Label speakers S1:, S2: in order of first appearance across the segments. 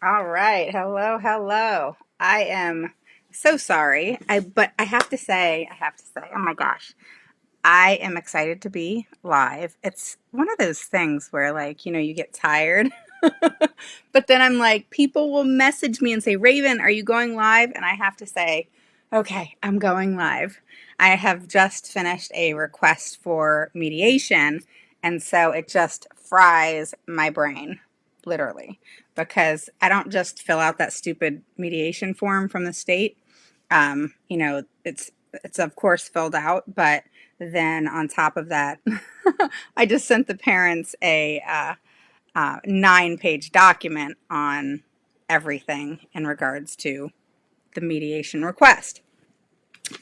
S1: All right. Hello, hello. I am so sorry. But I have to say, oh my gosh. I am excited to be live. It's one of those things where you get tired. But then I'm like, people will message me and say, "Raven, are you going live?" And I have to say, "Okay, I'm going live." I have just finished a request for mediation, and so it just fries my brain, literally, because I don't just fill out that stupid mediation form from the state. It's of course filled out, but then on top of that, I just sent the parents a 9-page document on everything in regards to the mediation request.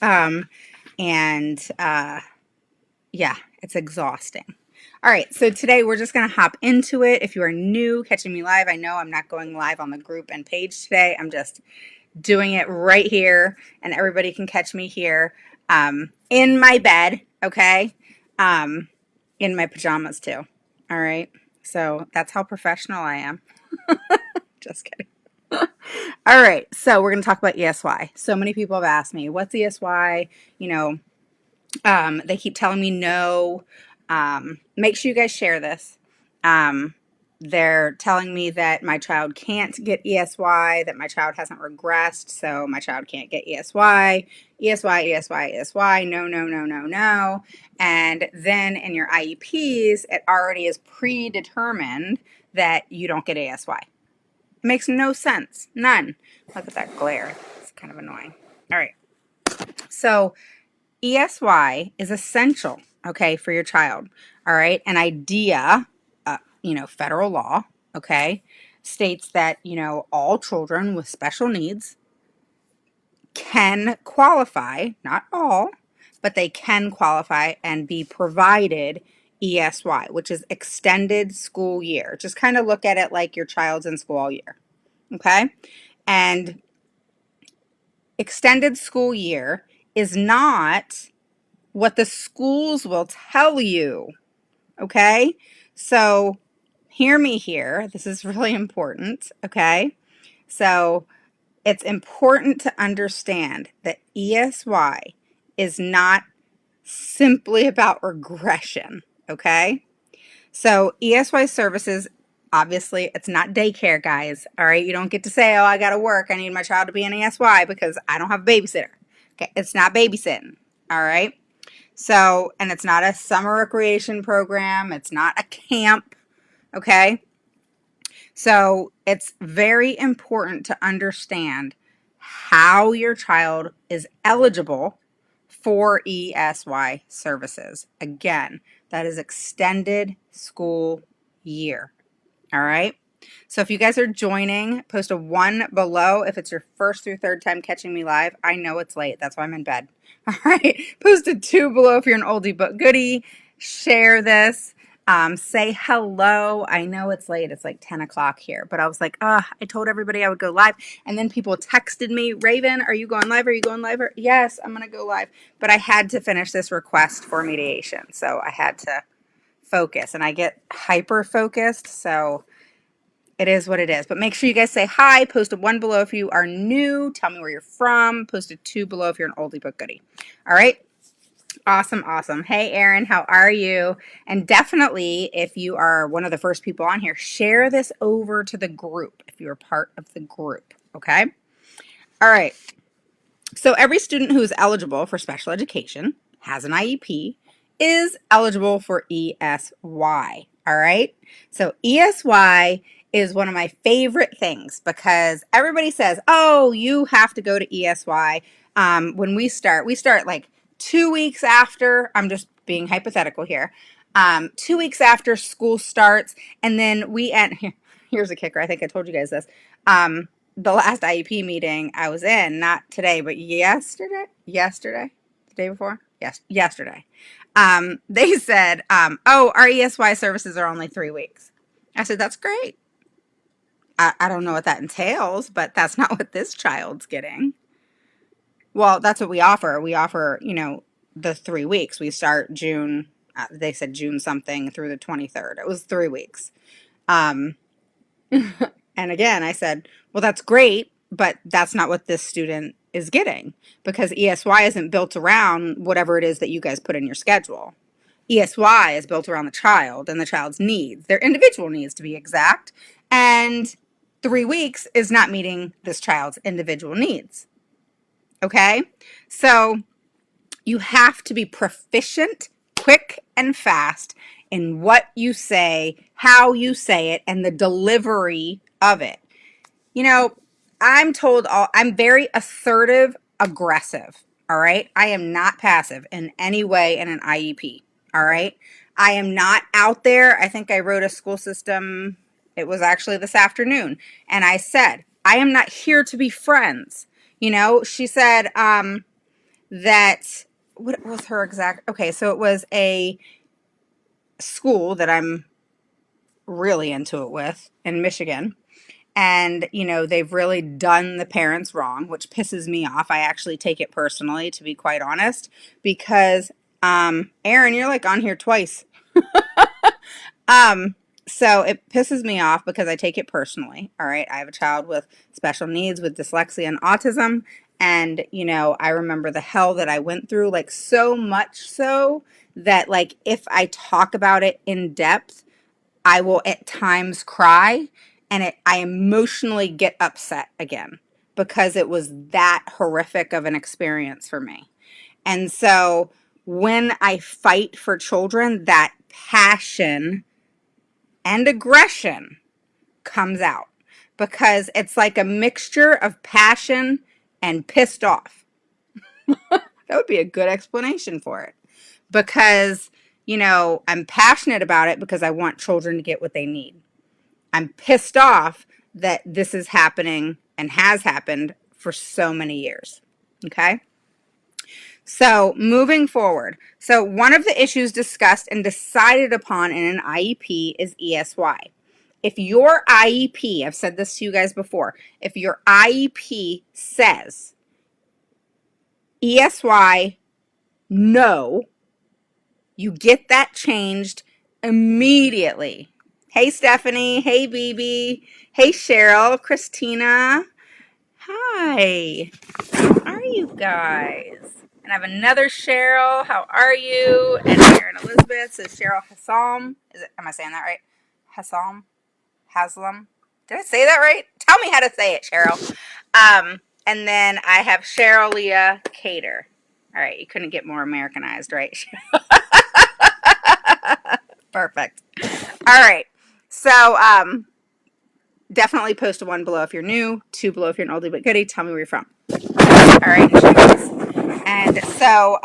S1: Um, and yeah, it's exhausting. All right, so today we're just going to hop into it. If you are new, catching me live, I know I'm not going live on the group and page today. I'm just doing it right here, and everybody can catch me here in my bed, okay? In my pajamas too. All right, so that's how professional I am. Just kidding. All right, so we're going to talk about ESY. So many people have asked me, what's ESY? They keep telling me no. Make sure you guys share this. They're telling me that my child can't get ESY, that my child hasn't regressed, so my child can't get ESY. ESY, ESY, ESY, no, no, no, no, no. And then in your IEPs, it already is predetermined that you don't get ESY. It makes no sense. None. Look at that glare. It's kind of annoying. All right. So ESY is essential, okay, for your child. All right. An idea, federal law, okay, states that, all children with special needs can qualify, not all, but they can qualify and be provided ESY, which is extended school year. Just kind of look at it like your child's in school all year, okay? And extended school year is not what the schools will tell you, okay? So hear me here. This is really important, okay? So it's important to understand that ESY is not simply about regression, okay? So ESY services, obviously, it's not daycare, guys, all right? You don't get to say, oh, I got to work. I need my child to be in ESY because I don't have a babysitter. Okay, it's not babysitting, all right? So, and it's not a summer recreation program. It's not a camp, okay? So it's very important to understand how your child is eligible for ESY services. Again, that is extended school year. All right. So if you guys are joining, post a 1 below if it's your first through third time catching me live. I know it's late. That's why I'm in bed. All right. Post a 2 below if you're an oldie but goodie. Share this. Say hello. I know it's late. It's like 10 o'clock here. But I was like, I told everybody I would go live. And then people texted me, Raven, are you going live? Are you going live? Yes, I'm going to go live. But I had to finish this request for mediation. So I had to focus. And I get hyper focused. So it is what it is. But make sure you guys say hi. Post a 1 below if you are new. Tell me where you're from. Post a 2 below if you're an oldie but goodie. All right. Awesome, awesome. Hey, Erin, how are you? And definitely, if you are one of the first people on here, share this over to the group if you're part of the group, okay? All right. So every student who is eligible for special education, has an IEP, is eligible for ESY, all right? So ESY is one of my favorite things because everybody says, oh, you have to go to ESY. When we start like 2 weeks after, I'm just being hypothetical here, 2 weeks after school starts, and then we end, here's a kicker, I think I told you guys this, the last IEP meeting I was in, not today, but yesterday, the day before, yesterday, they said, oh, our ESY services are only 3 weeks. I said, that's great. I don't know what that entails, but that's not what this child's getting. Well, that's what we offer. We offer, the 3 weeks. We start June, they said June something through the 23rd. It was 3 weeks. And again, I said, well, that's great, but that's not what this student is getting, because ESY isn't built around whatever it is that you guys put in your schedule. ESY is built around the child and the child's needs, their individual needs to be exact. And 3 weeks is not meeting this child's individual needs. Okay? So you have to be proficient, quick, and fast in what you say, how you say it, and the delivery of it. You know, I'm very assertive, aggressive. All right. I am not passive in any way in an IEP. All right. I am not out there. I think I wrote a school system. It was actually this afternoon. And I said, I am not here to be friends. You know, she said that, what was her exact? Okay. So it was a school that I'm really into it with in Michigan. And, you know, they've really done the parents wrong, which pisses me off. I actually take it personally, to be quite honest, because, Aaron, you're like on here twice. Um, so it pisses me off because I take it personally. All right. I have a child with special needs, with dyslexia and autism. And, you know, I remember the hell that I went through, like so much so that, like, if I talk about it in depth, I will at times cry, and I emotionally get upset again because it was that horrific of an experience for me. And so when I fight for children, that passion and aggression comes out, because it's like a mixture of passion and pissed off. That would be a good explanation for it. Because, you know, I'm passionate about it because I want children to get what they need. I'm pissed off that this is happening and has happened for so many years. Okay? So moving forward. So one of the issues discussed and decided upon in an IEP is ESY. If your IEP, I've said this to you guys before, if your IEP says ESY no, you get that changed immediately. Hey, Stephanie. Hey, BB. Hey, Cheryl. Christina. Hi. How are you guys? And I have another Cheryl. How are you? And Erin Elizabeth says Cheryl Hassam. Am I saying that right? Hassam? Haslam? Did I say that right? Tell me how to say it, Cheryl. And then I have Cheryl Leah Cater. All right, you couldn't get more Americanized, right? Perfect. All right. So, definitely post a 1 below if you're new, 2 below if you're an oldie but goodie. Tell me where you're from. All right. And so,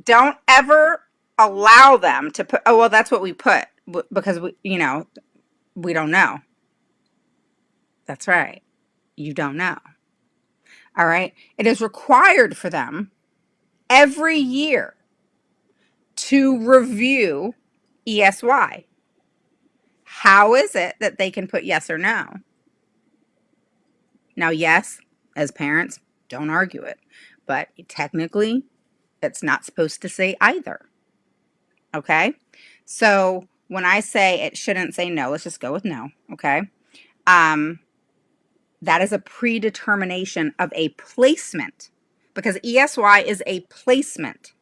S1: don't ever allow them to put, oh, well, that's what we put because we, you know, we don't know. That's right. You don't know. All right. It is required for them every year to review ESY. How is it that they can put yes or no? Now, yes, as parents, don't argue it, but technically, it's not supposed to say either. Okay? So when I say it shouldn't say no, let's just go with no. Okay? That is a predetermination of a placement, because ESY is a placement.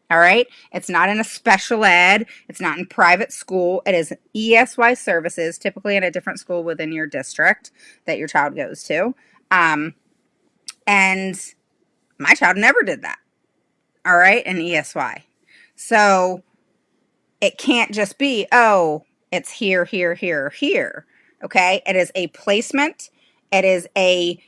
S1: All right? It's not in a special ed. It's not in private school. It is ESY services, typically in a different school within your district that your child goes to. And my child never did that. All right? In ESY. So it can't just be, oh, it's here, here, here, here. Okay? It is a placement. It is a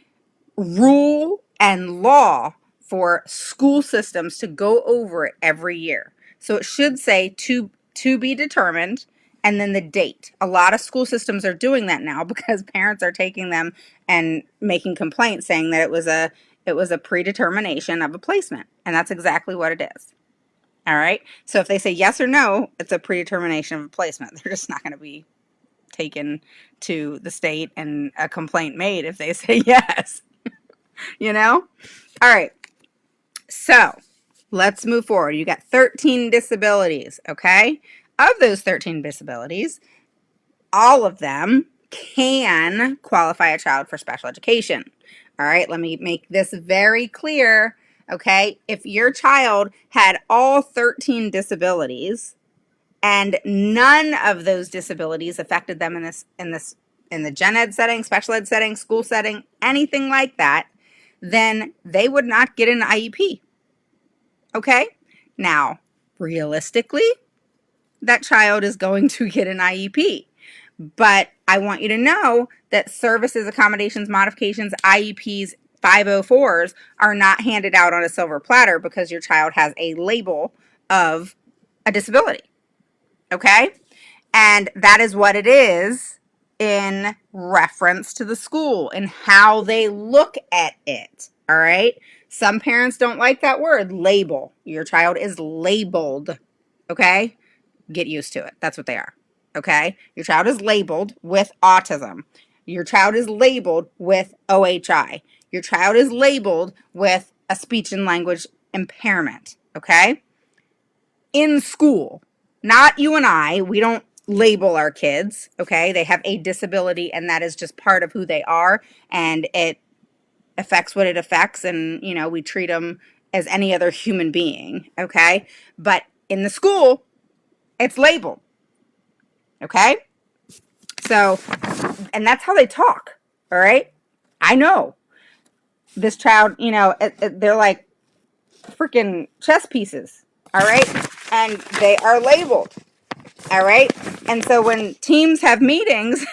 S1: rule and law for school systems to go over it every year. So it should say to be determined and then the date. A lot of school systems are doing that now because parents are taking them and making complaints saying that it was a predetermination of a placement, and that's exactly what it is. All right? So if they say yes or no, it's a predetermination of a placement. They're just not going to be taken to the state and a complaint made if they say yes. You know? All right. So let's move forward. You got 13 disabilities, okay? Of those 13 disabilities, all of them can qualify a child for special education. All right, let me make this very clear. Okay, if your child had all 13 disabilities and none of those disabilities affected them in the gen ed setting, special ed setting, school setting, anything like that, then they would not get an IEP. Okay? Now, realistically, that child is going to get an IEP. But I want you to know that services, accommodations, modifications, IEPs, 504s are not handed out on a silver platter because your child has a label of a disability. Okay? And that is what it is in reference to the school and how they look at it. All right? Some parents don't like that word, label. Your child is labeled. Okay? Get used to it. That's what they are. Okay? Your child is labeled with autism. Your child is labeled with OHI. Your child is labeled with a speech and language impairment. Okay? In school, not you and I. We don't label our kids. Okay? They have a disability, and that is just part of who they are, and it affects what it affects, and, you know, we treat them as any other human being. Okay? But in the school, it's labeled. Okay? So, and that's how they talk. All right? I know. This child, you know, they're like freaking chess pieces. All right? And they are labeled. All right? And so when teams have meetings,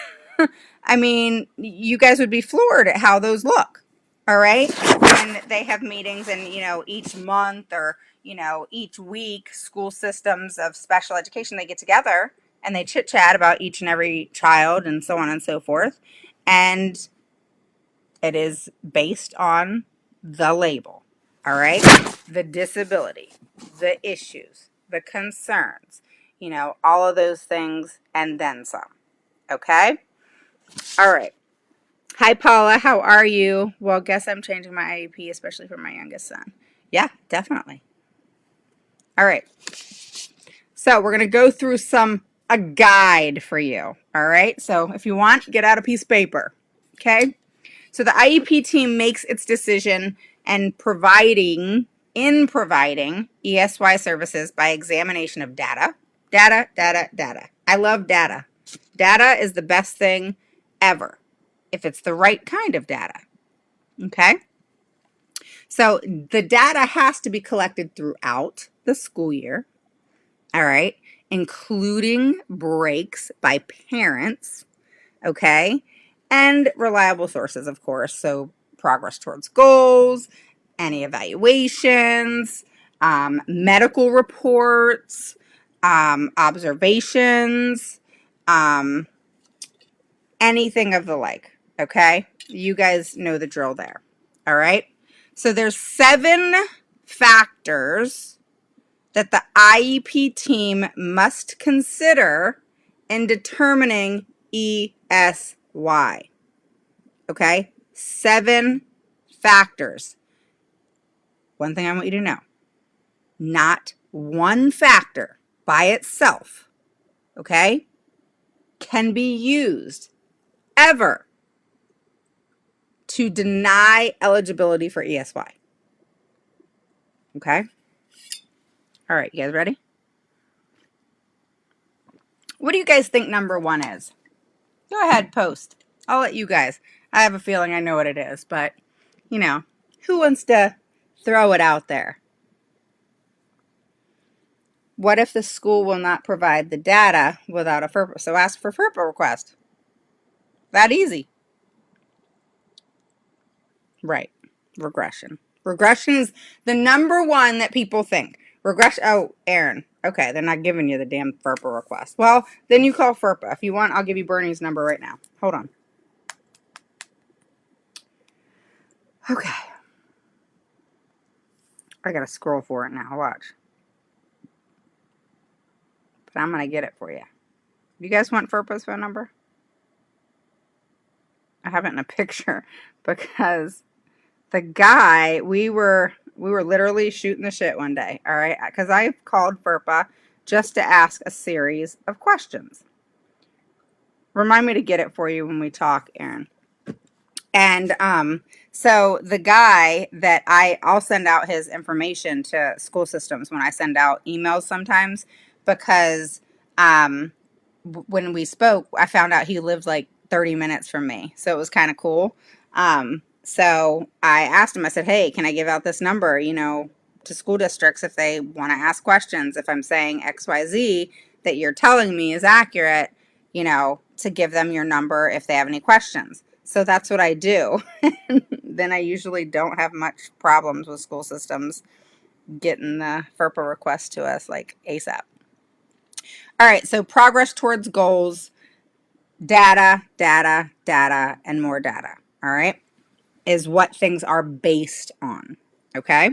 S1: I mean, you guys would be floored at how those look. All right? When they have meetings and, you know, each month or, you know, each week, school systems of special education, they get together and they chit chat about each and every child and so on and so forth. And it is based on the label. All right? The disability, the issues, the concerns, you know, all of those things and then some. Okay? All right. Hi, Paula. How are you? Well, guess I'm changing my IEP, especially for my youngest son. Yeah, definitely. All right. So we're going to go through a guide for you. All right. So if you want, get out a piece of paper. Okay. So the IEP team makes its decision and providing ESY services by examination of data. Data. I love data. Data is the best thing ever if it's the right kind of data. Okay? So the data has to be collected throughout the school year. All right? Including breaks by parents. Okay? And reliable sources, of course. So progress towards goals, any evaluations, medical reports, observations, anything of the like. Okay? You guys know the drill there. All right? So there's 7 factors that the IEP team must consider in determining ESY. Okay? 7 factors. One thing I want you to know. Not one factor by itself, okay, can be used ever to deny eligibility for ESY. Okay? All right, you guys ready? What do you guys think number 1 is? Go ahead, post. I'll let you guys. I have a feeling I know what it is, but, you know, who wants to throw it out there? What if the school will not provide the data without a FERPA? So ask for FERPA request. That easy. Right. Regression. Regression is the number 1 that people think. Regression. Oh, Aaron. Okay, they're not giving you the damn FERPA request. Well, then you call FERPA. If you want, I'll give you Bernie's number right now. Hold on. Okay. I gotta scroll for it now. Watch. But I'm gonna get it for you. You guys want FERPA's phone number? I have it in a picture because the guy, we were literally shooting the shit one day, all right? Because I called FERPA just to ask a series of questions. Remind me to get it for you when we talk, Erin. And so the guy that I'll send out his information to school systems when I send out emails sometimes, because when we spoke, I found out he lived like 30 minutes from me. So it was kind of cool. So I asked him, I said, hey, can I give out this number, to school districts if they want to ask questions? If I'm saying XYZ that you're telling me is accurate, to give them your number if they have any questions. So that's what I do. Then I usually don't have much problems with school systems getting the FERPA request to us like ASAP. All right, so progress towards goals, data, data, data, and more data, all right, is what things are based on, okay?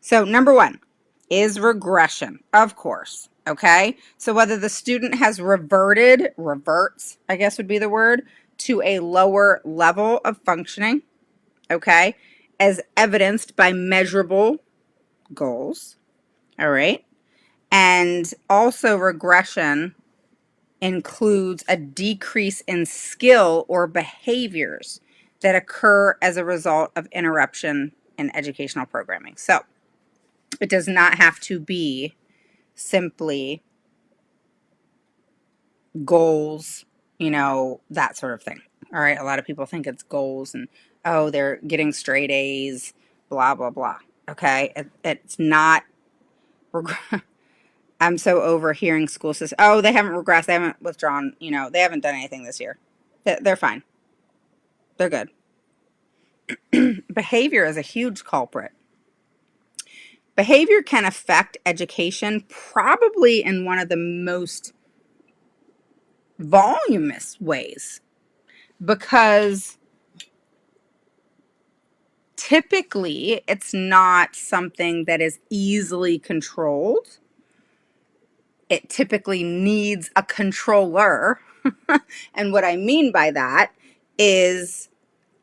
S1: So number one is regression, of course, okay? So whether the student has reverts, I guess would be the word, to a lower level of functioning, okay, as evidenced by measurable goals, all right? And also regression includes a decrease in skill or behaviors that occur as a result of interruption in educational programming. So it does not have to be simply goals, that sort of thing. All right. A lot of people think it's goals and, oh, they're getting straight A's, blah, blah, blah. Okay. It's not. I'm so over hearing school systems. Oh, they haven't regressed. They haven't withdrawn. They haven't done anything this year. They're fine. They're good. Behavior is a huge culprit. Behavior can affect education probably in one of the most voluminous ways, because typically it's not something that is easily controlled. It typically needs a controller. And what I mean by that is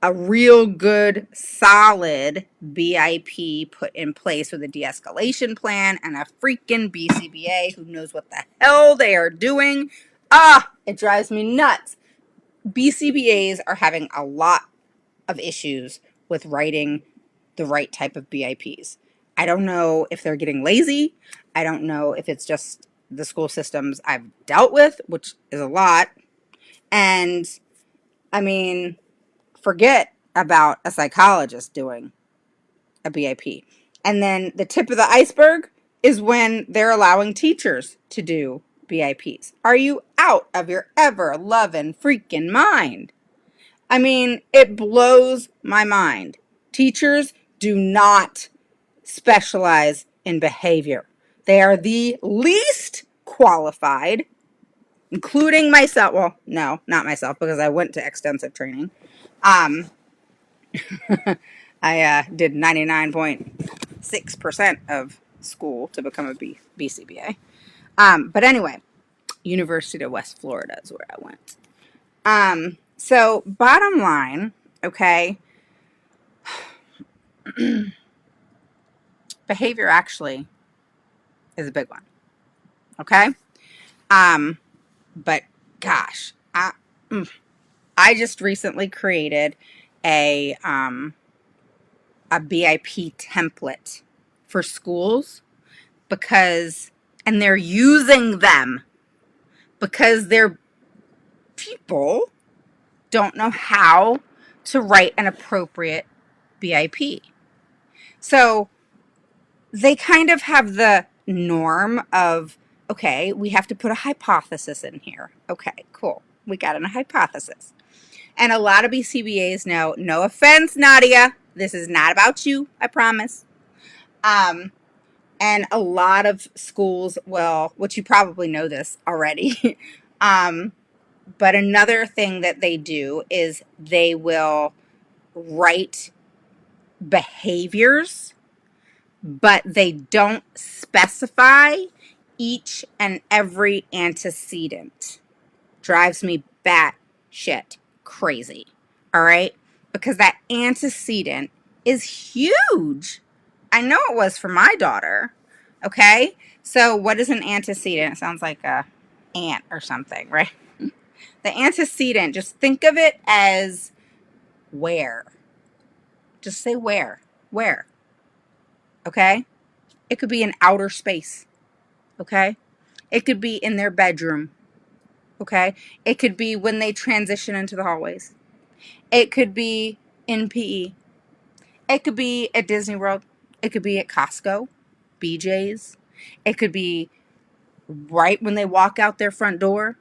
S1: a real good, solid BIP put in place with a de-escalation plan and a freaking BCBA who knows what the hell they are doing. It drives me nuts. BCBAs are having a lot of issues with writing the right type of BIPs. I don't know if they're getting lazy. I don't know if it's just the school systems I've dealt with, which is a lot. And I mean, forget about a psychologist doing a BIP. And then the tip of the iceberg is when they're allowing teachers to do BIPs. Are you out of your ever loving freaking mind? I mean, it blows my mind. Teachers do not specialize in behavior. They are the least qualified, including myself. Well, no, not myself, because I went to extensive training. I did 99.6% of school to become a BCBA. But anyway, University of West Florida is where I went. So bottom line, okay, behavior actually is a big one. Okay. But gosh, I just recently created a BIP template for schools and they're using them because their people don't know how to write an appropriate BIP. So they kind of have the norm of, okay, we have to put a hypothesis in here. Okay, cool. We got a hypothesis. And a lot of BCBAs know, no offense, Nadia, this is not about you, I promise. And a lot of schools will, which you probably know this already, but another thing that they do is they will write behaviors, but they don't specify each and every antecedent. Drives me batshit crazy. All right? Because that antecedent is huge. I know it was for my daughter. Okay? So what is an antecedent? It sounds like a ant or something, right? The antecedent, just think of it as where. Just say where. Where. Okay? It could be in outer space. Okay? It could be in their bedroom. Okay? It could be when they transition into the hallways. It could be in PE. It could be at Disney World. It could be at Costco, BJ's. It could be right when they walk out their front door.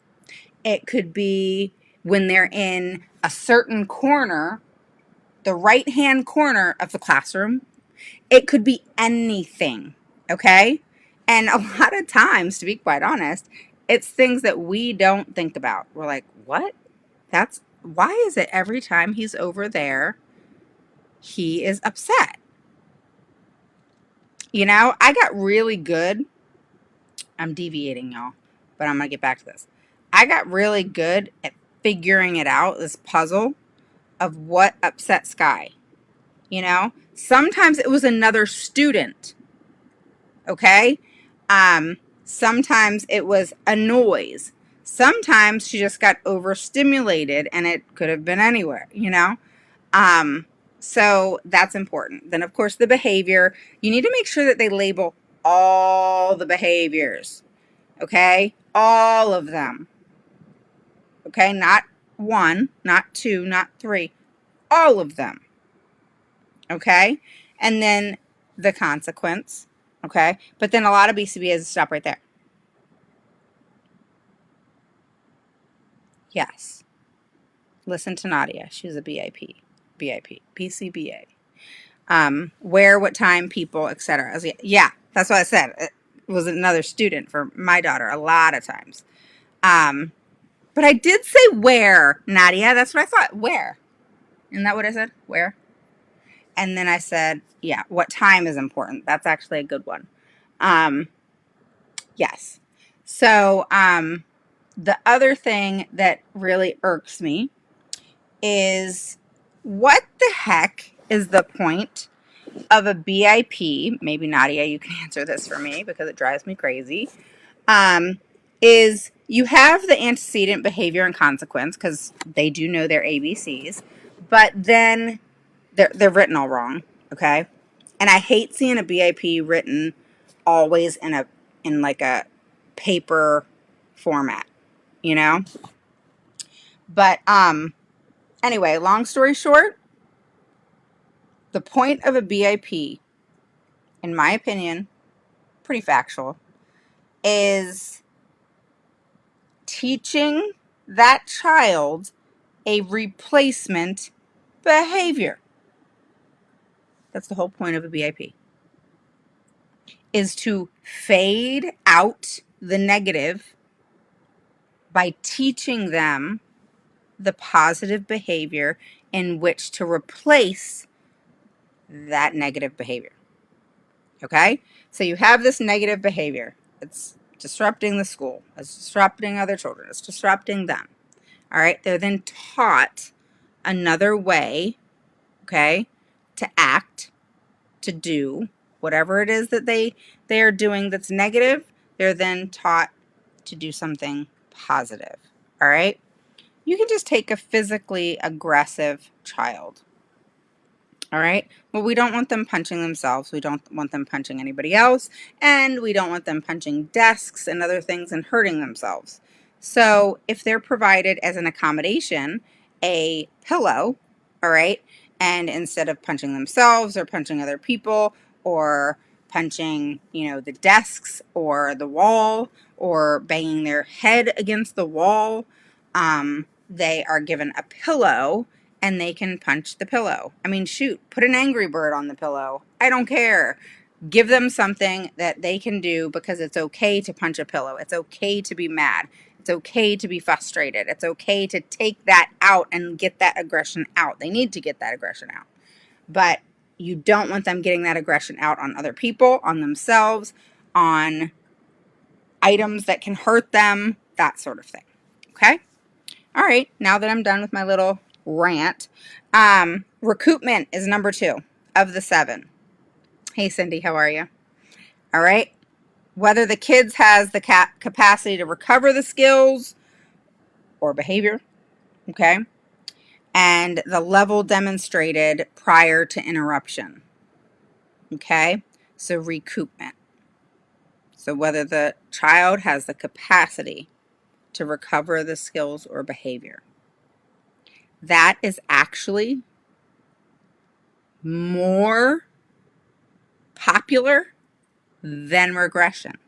S1: It could be when they're in a certain corner, the right-hand corner of the classroom. It could be anything, okay? And a lot of times, to be quite honest, it's things that we don't think about. We're like, what? Why is it every time he's over there, he is upset? You know, I got really good. I'm deviating, y'all, but I'm going to get back to this. I got really good at figuring it out, this puzzle of what upset Sky. You know, sometimes it was another student, okay? Sometimes it was a noise. Sometimes she just got overstimulated and it could have been anywhere, you know? So that's important. Then, of course, the behavior. You need to make sure that they label all the behaviors, okay? All of them, okay? Not one, not two, not three, all of them, okay? And then the consequence, okay? But then a lot of BCBAs stop right there. Yes. Listen to Nadia. She was a BIP, PCBA. Where, what time, people, etc. Yeah, that's what I said. It was another student for my daughter a lot of times. But I did say where, Nadia. That's what I thought. Where? Isn't that what I said? Where? And then I said, yeah, what time is important. That's actually a good one. Yes. So the other thing that really irks me is what the heck is the point of a BIP? Maybe Nadia, you can answer this for me because it drives me crazy. Is you have the antecedent, behavior, and consequence because they do know their ABCs, but then they're written all wrong. Okay, and I hate seeing a BIP written always in like a paper format, you know. But anyway, long story short, the point of a BIP, in my opinion, pretty factual, is teaching that child a replacement behavior. That's the whole point of a BIP, is to fade out the negative by teaching them the positive behavior in which to replace that negative behavior. Okay? So you have this negative behavior. It's disrupting the school. It's disrupting other children. It's disrupting them. All right? They're then taught another way, okay, to act, to do whatever it is that they are doing that's negative. They're then taught to do something positive. All right? You can just take a physically aggressive child. All right. Well, we don't want them punching themselves. We don't want them punching anybody else. And we don't want them punching desks and other things and hurting themselves. So if they're provided as an accommodation, a pillow, all right, and instead of punching themselves or punching other people or punching, you know, the desks or the wall or banging their head against the wall, they are given a pillow and they can punch the pillow. I mean, shoot, put an Angry Bird on the pillow. I don't care. Give them something that they can do because it's okay to punch a pillow. It's okay to be mad. It's okay to be frustrated. It's okay to take that out and get that aggression out. They need to get that aggression out. But you don't want them getting that aggression out on other people, on themselves, on items that can hurt them, that sort of thing. Okay? All right, now that I'm done with my little rant, recoupment is number 2 of the 7. Hey, Cindy, how are you? All right. Whether the kids has the capacity to recover the skills or behavior, okay? And the level demonstrated prior to interruption, okay? So recoupment. So whether the child has the capacity to recover the skills or behavior. That is actually more popular than regression,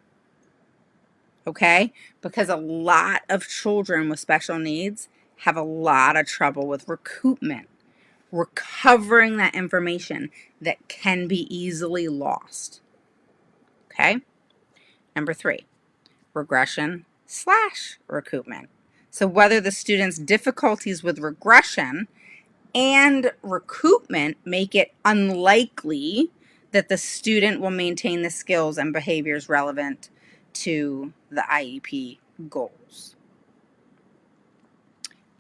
S1: okay? Because a lot of children with special needs have a lot of trouble with recoupment, recovering that information that can be easily lost, okay? Number 3, regression / recoupment. So whether the student's difficulties with regression and recoupment make it unlikely that the student will maintain the skills and behaviors relevant to the IEP goals.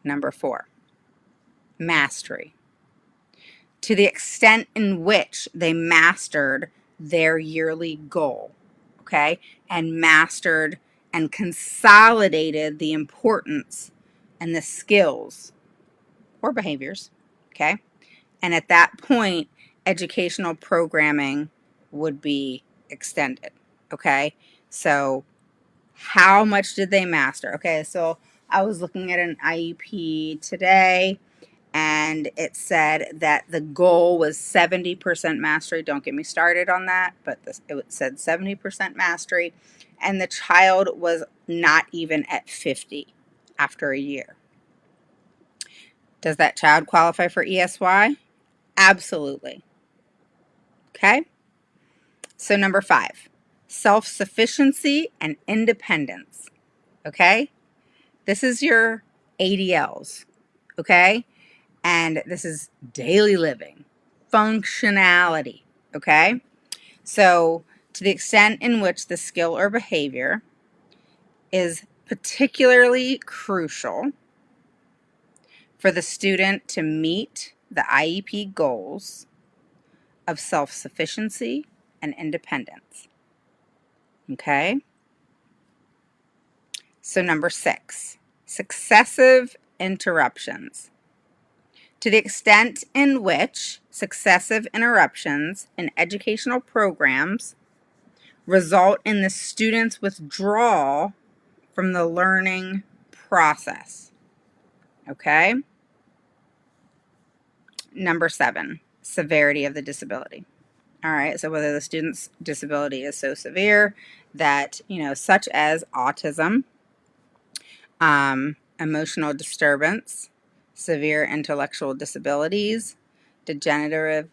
S1: Number 4, mastery. To the extent in which they mastered their yearly goal, okay, and mastered and consolidated the importance and the skills or behaviors, okay? And at that point, educational programming would be extended, okay? So how much did they master? Okay, so I was looking at an IEP today, and it said that the goal was 70% mastery. Don't get me started on that, but it said 70% mastery, and the child was not even at 50 after a year. Does that child qualify for ESY? Absolutely. Okay? So number 5, self-sufficiency and independence. Okay? This is your ADLs. Okay? And this is daily living, functionality. Okay? So to the extent in which the skill or behavior is particularly crucial for the student to meet the IEP goals of self-sufficiency and independence. Okay? So number 6, successive interruptions. To the extent in which successive interruptions in educational programs result in the student's withdrawal from the learning process. Okay? Number 7, severity of the disability. All right, so whether the student's disability is so severe that, such as autism, emotional disturbance, severe intellectual disabilities, degenerative,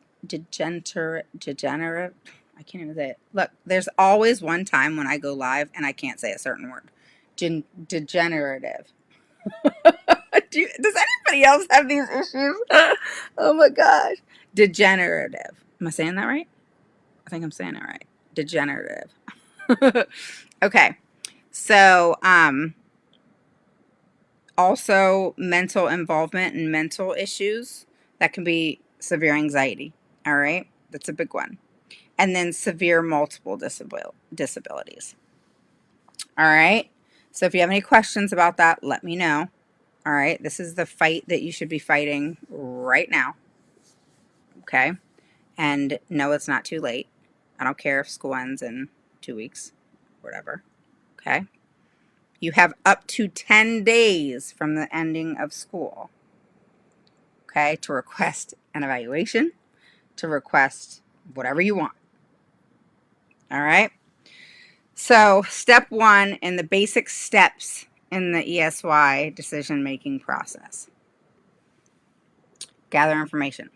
S1: I can't even say it. Look, there's always one time when I go live and I can't say a certain word. Degenerative. Does anybody else have these issues? Oh my gosh. Degenerative. Am I saying that right? I think I'm saying it right. Degenerative. Okay. So, also mental involvement and mental issues. That can be severe anxiety. All right. That's a big one. And then severe multiple disabilities. All right. So if you have any questions about that, let me know. All right. This is the fight that you should be fighting right now. Okay. And no, it's not too late. I don't care if school ends in 2 weeks, whatever. Okay. You have up to 10 days from the ending of school, okay, to request an evaluation, to request whatever you want. All right. So step 1 in the basic steps in the ESY decision-making process. Gather information.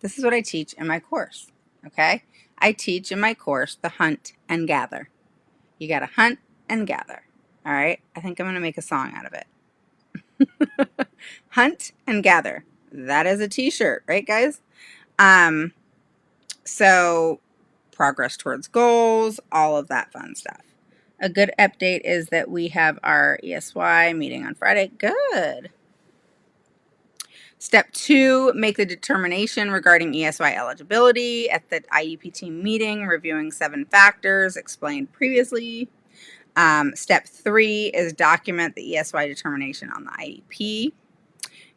S1: This is what I teach in my course, okay? I teach in my course the hunt and gather. You got to hunt and gather, all right? I think I'm going to make a song out of it. Hunt and gather. That is a t-shirt, right, guys? So progress towards goals, all of that fun stuff. A good update is that we have our ESY meeting on Friday. Good. Step 2, make the determination regarding ESY eligibility at the IEP team meeting, reviewing 7 factors explained previously. Step 3 is document the ESY determination on the IEP.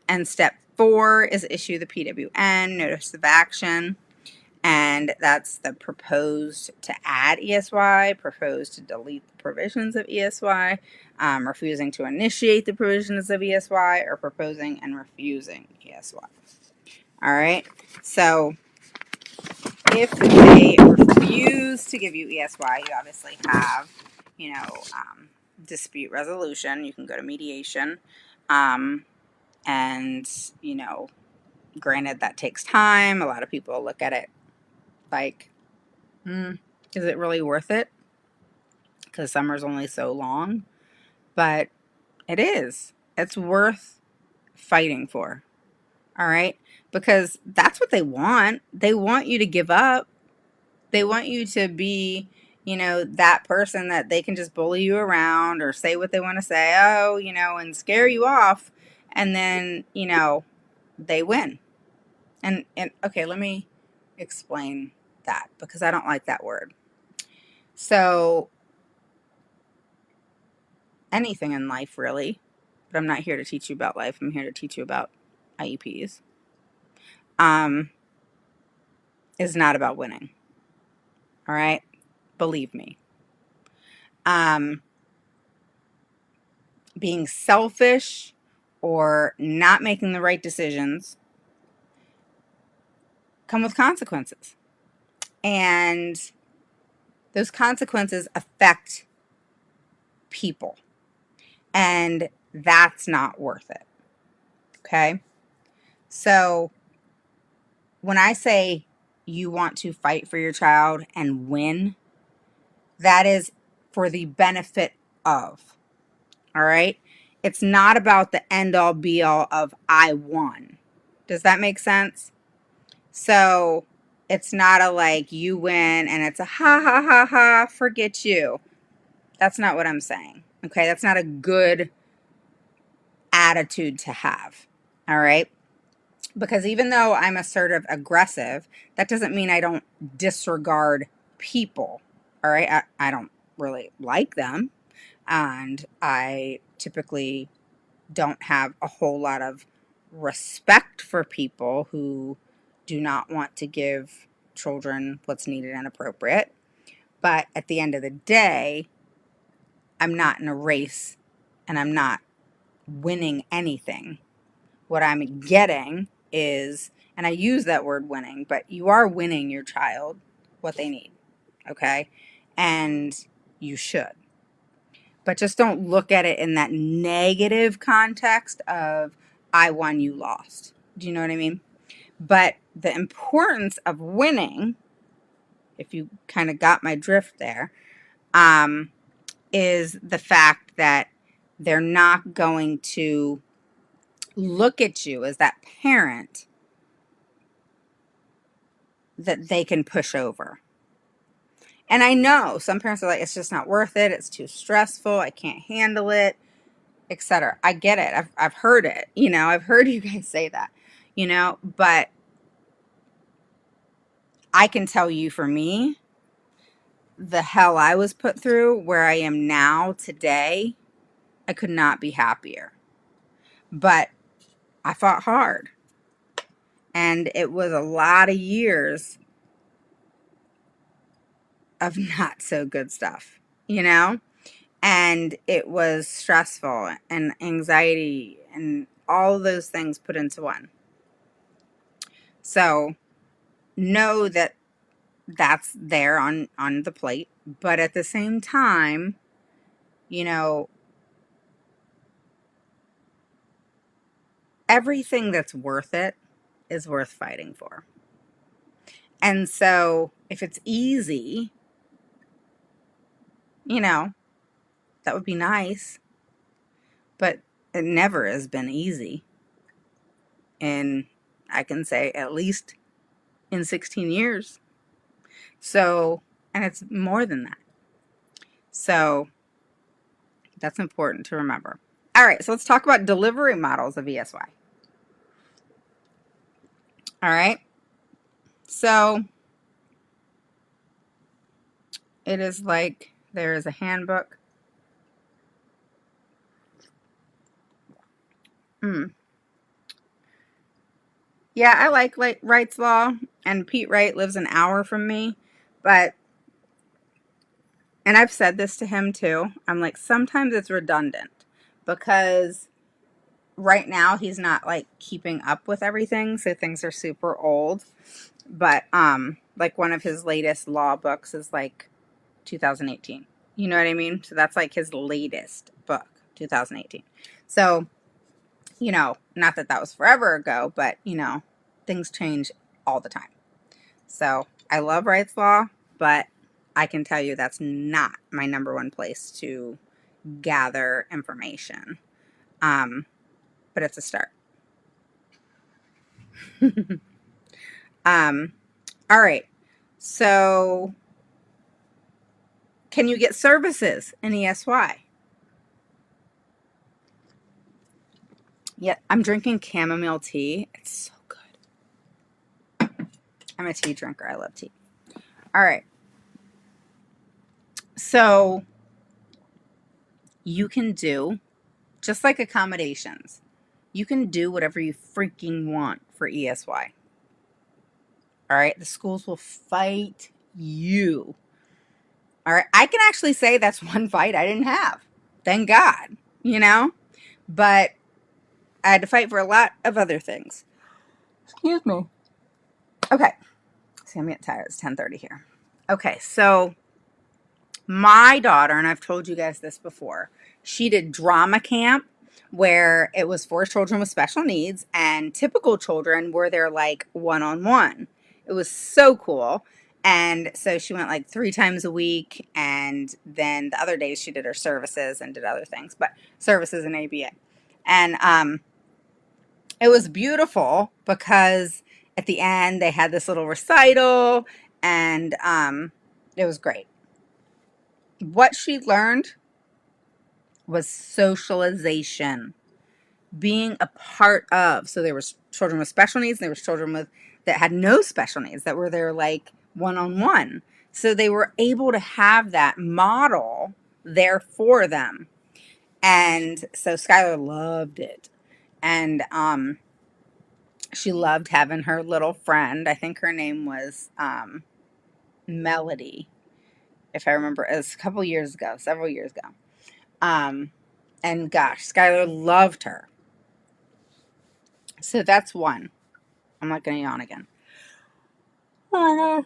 S1: And step 4 is issue the PWN, notice of action. And that's the proposed to add ESY, proposed to delete the provisions of ESY, refusing to initiate the provisions of ESY, or proposing and refusing ESY. All right. So if they refuse to give you ESY, you obviously have, dispute resolution. You can go to mediation. And, granted, that takes time. A lot of people look at it like, is it really worth it? Because summer's only so long. But it is. It's worth fighting for. All right? Because that's what they want. They want you to give up. They want you to be, that person that they can just bully you around or say what they want to say, and scare you off. And then, they win. And okay, let me explain that because I don't like that word. So anything in life, really, but I'm not here to teach you about life. I'm here to teach you about IEPs. Is not about winning. All right? Believe me. Being selfish or not making the right decisions come with consequences. And those consequences affect people. And that's not worth it. Okay? So when I say you want to fight for your child and win, that is for the benefit of. All right? It's not about the end all be all of I won. Does that make sense? So it's not a like you win and it's a ha ha ha ha, forget you. That's not what I'm saying. Okay? That's not a good attitude to have. All right? Because even though I'm assertive aggressive, that doesn't mean I don't disregard people. All right? I don't really like them. And I typically don't have a whole lot of respect for people who do not want to give children what's needed and appropriate. But at the end of the day, I'm not in a race and I'm not winning anything. What I'm getting is, and I use that word winning, but you are winning your child what they need, okay? And you should. But just don't look at it in that negative context of I won, you lost. Do you know what I mean? But the importance of winning, if you kind of got my drift there, is the fact that they're not going to look at you as that parent that they can push over. And I know some parents are like, it's just not worth it. It's too stressful. I can't handle it, etc. I get it. I've heard it. I've heard you guys say that, but I can tell you for me, the hell I was put through where I am now today, I could not be happier. But I fought hard. And it was a lot of years of not so good stuff, And it was stressful and anxiety and all those things put into one. So know that that's there on the plate. But at the same time, everything that's worth it is worth fighting for. And so if it's easy, that would be nice. But it never has been easy. And I can say at least in 16 years. So, and it's more than that. So that's important to remember. All right, so let's talk about delivery models of ESY. All right. So it is like there is a handbook Mm. Yeah, I like Wright's Law, and Pete Wright lives an hour from me, but, and I've said this to him too. I'm like, sometimes it's redundant because right now he's not like keeping up with everything, so things are super old. But like one of his latest law books is like 2018. You know what I mean? So that's like his latest book, 2018. So, not that that was forever ago, but things change all the time. So I love Wright's Law, but I can tell you that's not my number one place to gather information. But it's a start. um, all right. So can you get services in ESY? Yeah, I'm drinking chamomile tea. It's so good. I'm a tea drinker. I love tea. All right. So you can do, just like accommodations, you can do whatever you freaking want for ESY. All right. The schools will fight you. All right. I can actually say that's one fight I didn't have. Thank God, but I had to fight for a lot of other things. Excuse me. Okay. See, I'm getting tired. It's 10:30 here. Okay. So my daughter, and I've told you guys this before, she did drama camp where it was for children with special needs, and typical children were there like one-on-one. It was so cool. And so she went like 3 times a week, and then the other days she did her services and did other things, but services and ABA. And it was beautiful because at the end they had this little recital, and it was great. What she learned was socialization, being a part of. So there was children with special needs, and there was children that had no special needs that were there like one-on-one. So they were able to have that model there for them. And so Skylar loved it. And she loved having her little friend. I think her name was Melody, if I remember. It was a couple years ago, several years ago. And gosh, Skylar loved her. So that's one. I'm not going to yawn again. Oh my God.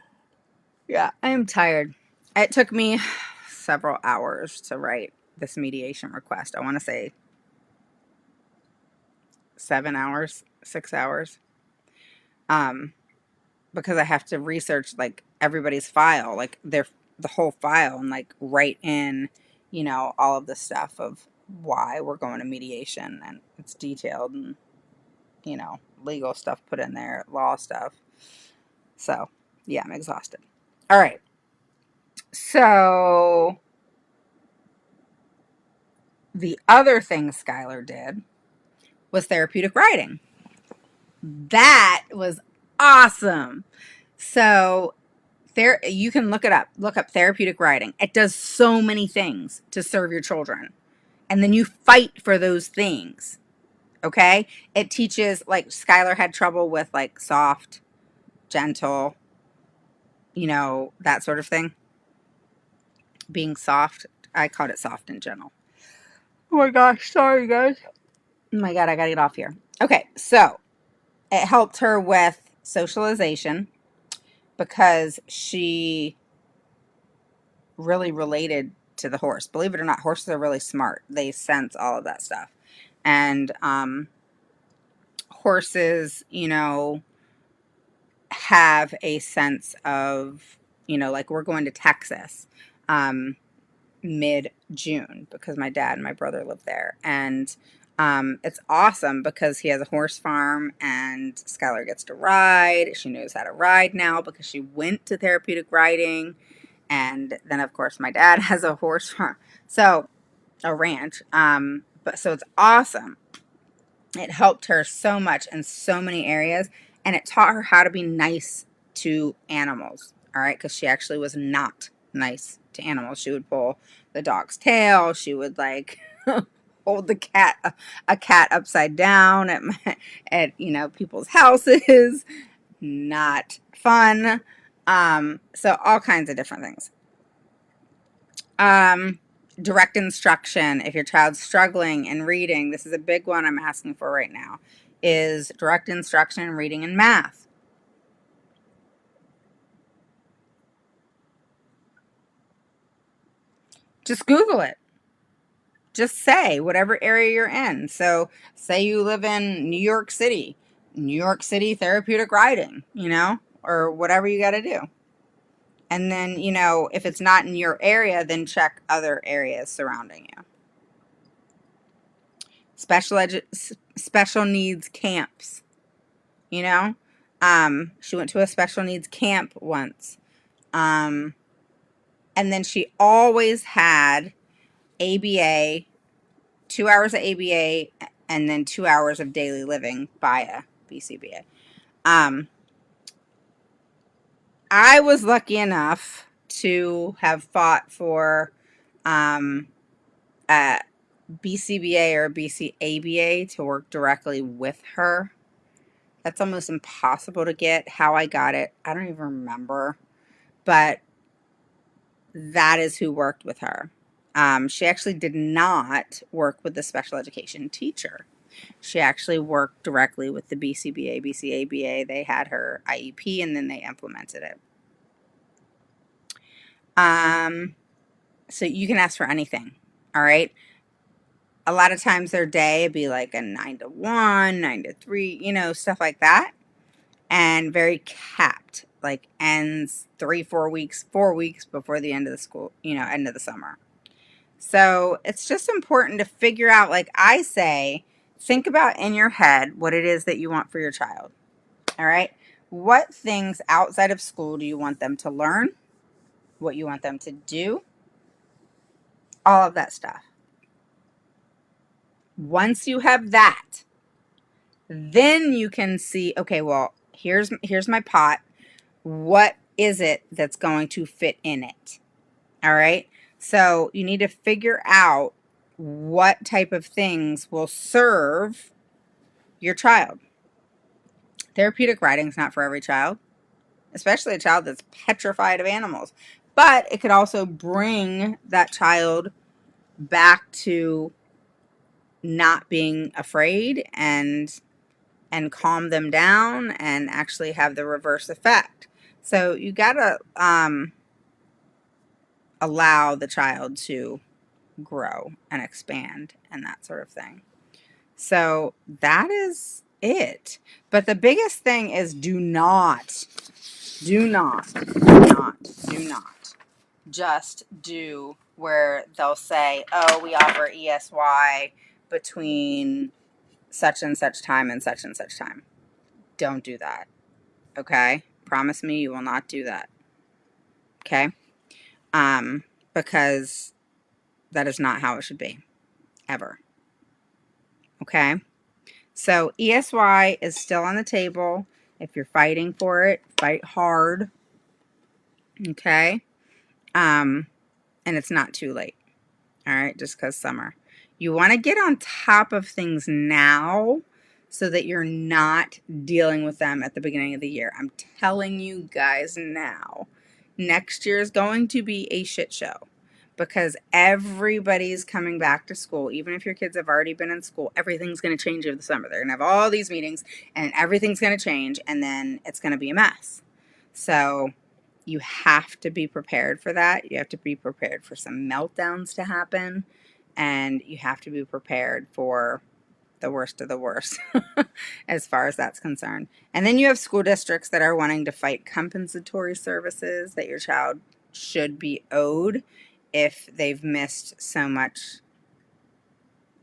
S1: Yeah, I am tired. It took me several hours to write this mediation request. I want to say 7 hours, 6 hours. Because I have to research like everybody's file, like the whole file, and like write in, all of the stuff of why we're going to mediation, and it's detailed, and legal stuff put in there, law stuff. So, yeah, I'm exhausted. All right. So, the other thing Skylar did was therapeutic writing. That was awesome. So, you can look it up. Look up therapeutic writing. It does so many things to serve your children. And then you fight for those things. Okay? It teaches, like, Skylar had trouble with, like, soft, gentle, that sort of thing. Being soft. I called it soft and gentle. Oh my gosh, sorry guys. Oh my God, I gotta get off here. Okay, so it helped her with socialization because she really related to the horse. Believe it or not, horses are really smart. They sense all of that stuff. And horses, have a sense of, like we're going to Texas. Mid-June because my dad and my brother live there. And it's awesome because he has a horse farm, and Skylar gets to ride. She knows how to ride now because she went to therapeutic riding. And then, of course, my dad has a horse farm. So, a ranch. But so it's awesome. It helped her so much in so many areas. And it taught her how to be nice to animals. All right. Because she actually was not nice to animals. She would pull the dog's tail. She would hold a cat upside down at people's houses. Not fun. So all kinds of different things. Direct instruction. If your child's struggling in reading, this is a big one I'm asking for right now, is direct instruction in reading and math. Just Google it. Just say whatever area you're in. So say you live in New York City therapeutic writing, or whatever you got to do. And then, if it's not in your area, then check other areas surrounding you. Special needs camps, she went to a special needs camp once. And then she always had ABA, 2 hours of ABA, and then 2 hours of daily living via BCBA. I was lucky enough to have fought for BCBA or BCABA to work directly with her. That's almost impossible to get. How I got it, I don't even remember. But that is who worked with her. She actually did not work with the special education teacher. She actually worked directly with the BCBA, BCABA. They had her IEP and then they implemented it. So you can ask for anything. All right. A lot of times their day would be like a 9 to 1, 9 to 3, stuff like that. And very capped, like ends 4 weeks before the end of the school, end of the summer. So it's just important to figure out, like I say, think about in your head what it is that you want for your child. All right. What things outside of school do you want them to learn? What you want them to do? All of that stuff. Once you have that, then you can see, okay, well, here's my pot. What is it that's going to fit in it? All right. So you need to figure out what type of things will serve your child. Therapeutic writing is not for every child, especially a child that's petrified of animals. But it could also bring that child back to not being afraid and calm them down and actually have the reverse effect. So you got to allow the child to grow and expand and that sort of thing. So that is it. But the biggest thing is do not just do where they'll say, oh, we offer ESY between such and such time and such time. Don't do that. Okay? Promise me you will not do that. Okay? Because that is not how it should be. Ever. Okay? So ESY is still on the table. If you're fighting for it, fight hard. Okay? And it's not too late. All right? Just because summer. You want to get on top of things now so that you're not dealing with them at the beginning of the year. I'm telling you guys now. Next year is going to be a shit show because everybody's coming back to school. Even if your kids have already been in school, everything's going to change over the summer. They're going to have all these meetings and everything's going to change and then it's going to be a mess. So you have to be prepared for that. You have to be prepared for some meltdowns to happen and you have to be prepared for the worst of the worst as far as that's concerned. And then you have school districts that are wanting to fight compensatory services that your child should be owed if they've missed so much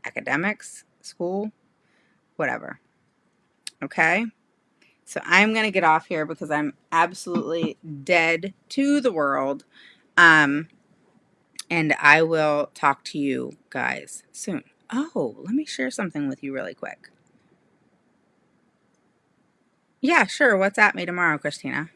S1: academics, school, whatever. Okay? So I'm going to get off here because I'm absolutely dead to the world. And I will talk to you guys soon. Oh, let me share something with you really quick. Yeah, sure. What's at me tomorrow, Christina?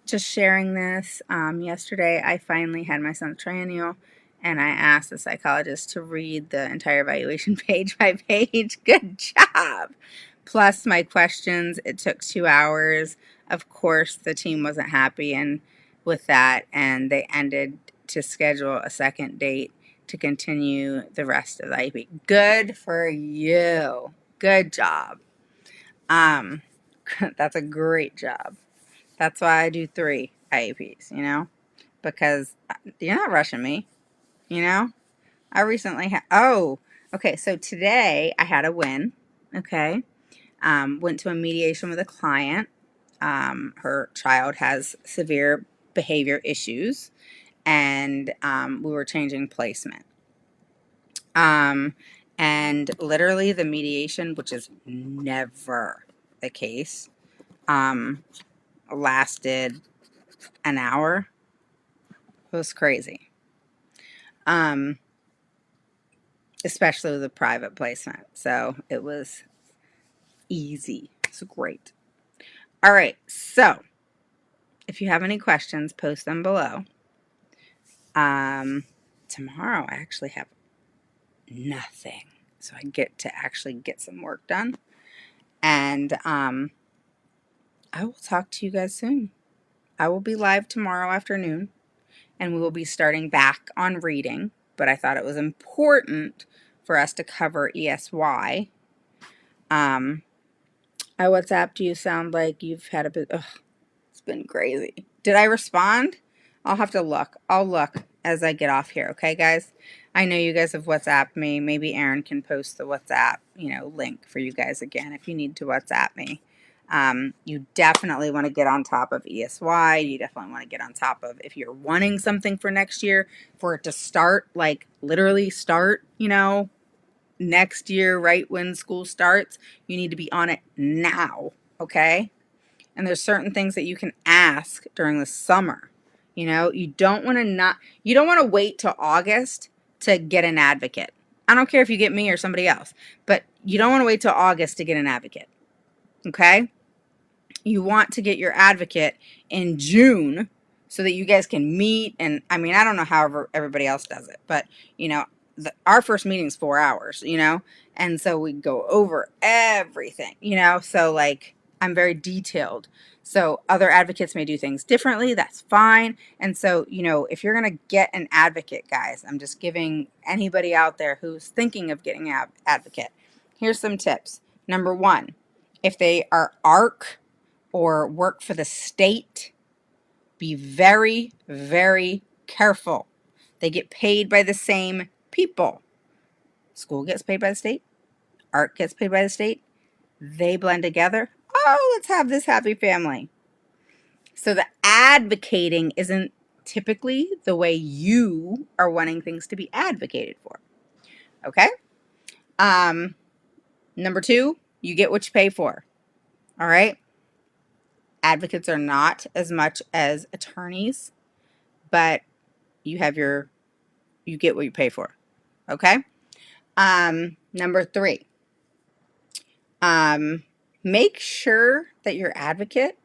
S1: Just sharing this. Yesterday, I finally had my son's triennial, and I asked the psychologist to read the entire evaluation page by page. Good job. Plus my questions. It took 2 hours. Of course, the team wasn't happy and with that, and they ended to schedule a second date to continue the rest of the IEP. Good for you. Good job. Um, that's a great job. That's why I do 3 IEPs, because you're not rushing me, you know? I recently okay, so today I had a win, okay? Went to a mediation with a client. Her child has severe behavior issues, and we were changing placement. And literally the mediation, which is never the case, lasted an hour. It was crazy. Especially with a private placement. So it was easy. It's great. All right. So if you have any questions, post them below. Tomorrow I actually have nothing. So I get to actually get some work done. And I will talk to you guys soon. I will be live tomorrow afternoon, and we will be starting back on reading. But I thought it was important for us to cover ESY. I WhatsApped you. Sound like you've had a bit. Ugh, it's been crazy. Did I respond? I'll have to look. I'll look as I get off here. Okay, guys? I know you guys have WhatsApped me. Maybe Erin can post the WhatsApp, link for you guys again if you need to WhatsApp me. You definitely want to get on top of ESY. You definitely want to get on top of if you're wanting something for next year, for it to start, like literally start, next year, right when school starts. You need to be on it now, okay? And there's certain things that you can ask during the summer. You don't want to wait till August to get an advocate. I don't care if you get me or somebody else, but you don't want to wait till August to get an advocate. Okay? You want to get your advocate in June so that you guys can meet. And I mean, I don't know how everybody else does it, but our first meeting is 4 hours, and so we go over everything, so like I'm very detailed. So other advocates may do things differently. That's fine. And so, if you're going to get an advocate, guys, I'm just giving anybody out there who's thinking of getting an advocate. Here's some tips. Number 1, if they are ARC or work for the state, be very, very careful. They get paid by the same people. School gets paid by the state. ARC gets paid by the state. They blend together. Oh, let's have this happy family. So the advocating isn't typically the way you are wanting things to be advocated for. Okay? Number 2, you get what you pay for. All right? Advocates are not as much as attorneys, but you get what you pay for. Okay? Number 3, make sure that your advocate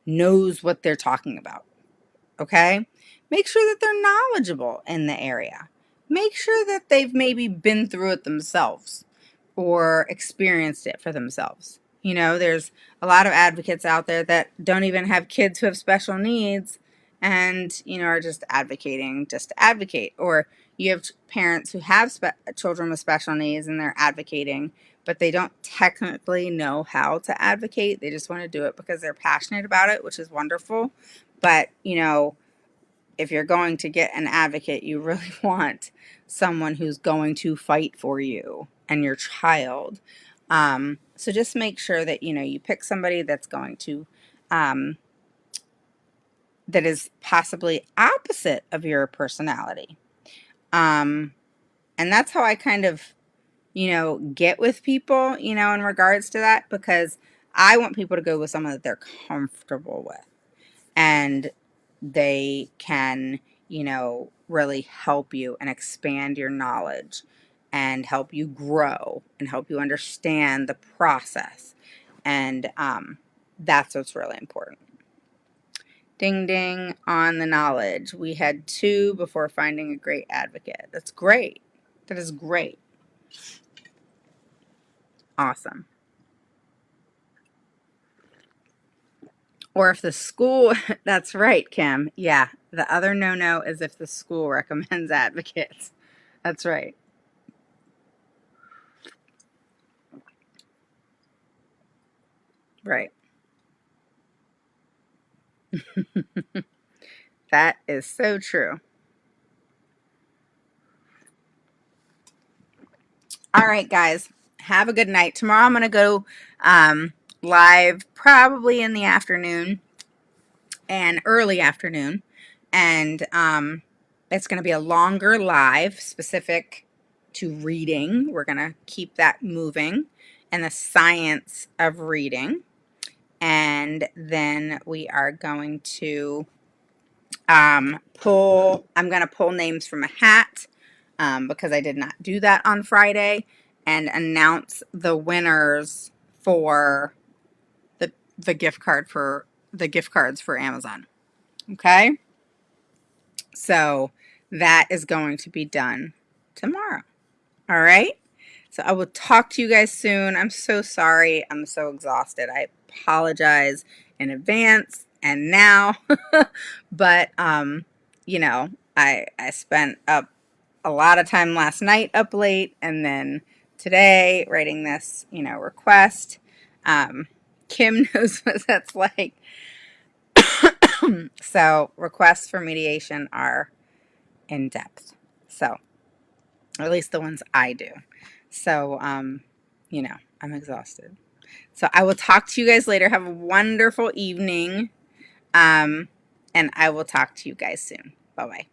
S1: knows what they're talking about. Okay? Make sure that they're knowledgeable in the area. Make sure that they've maybe been through it themselves or experienced it for themselves. There's a lot of advocates out there that don't even have kids who have special needs and, are just advocating just to advocate. Or you have parents who have children with special needs and they're advocating, but they don't technically know how to advocate. They just want to do it because they're passionate about it, which is wonderful. But, if you're going to get an advocate, you really want someone who's going to fight for you and your child. So just make sure that, you pick somebody that's going to, that is possibly opposite of your personality. And that's how I kind of, get with people, in regards to that, because I want people to go with someone that they're comfortable with. And they can, really help you and expand your knowledge and help you grow and help you understand the process. And that's what's really important. Ding ding on the knowledge. We had 2 before finding a great advocate. That's great. That is great. Awesome. Or if the school, that's right, Kim. Yeah, the other no-no is if the school recommends advocates. That's right. Right. That is so true. All right, guys. Have a good night. Tomorrow I'm going to go live probably in the afternoon and early afternoon. And it's going to be a longer live specific to reading. We're going to keep that moving and the science of reading. And then we are going to I'm going to pull names from a hat because I did not do that on Friday, and announce the winners for the gift cards for Amazon. Okay? So that is going to be done tomorrow. All right? So I will talk to you guys soon. I'm so sorry. I'm so exhausted. I apologize in advance and now. But you know, I spent up a lot of time last night up late, and then today writing this, request. Kim knows what that's like. So requests for mediation are in depth. So, or at least the ones I do. So, I'm exhausted. So I will talk to you guys later. Have a wonderful evening. And I will talk to you guys soon. Bye-bye.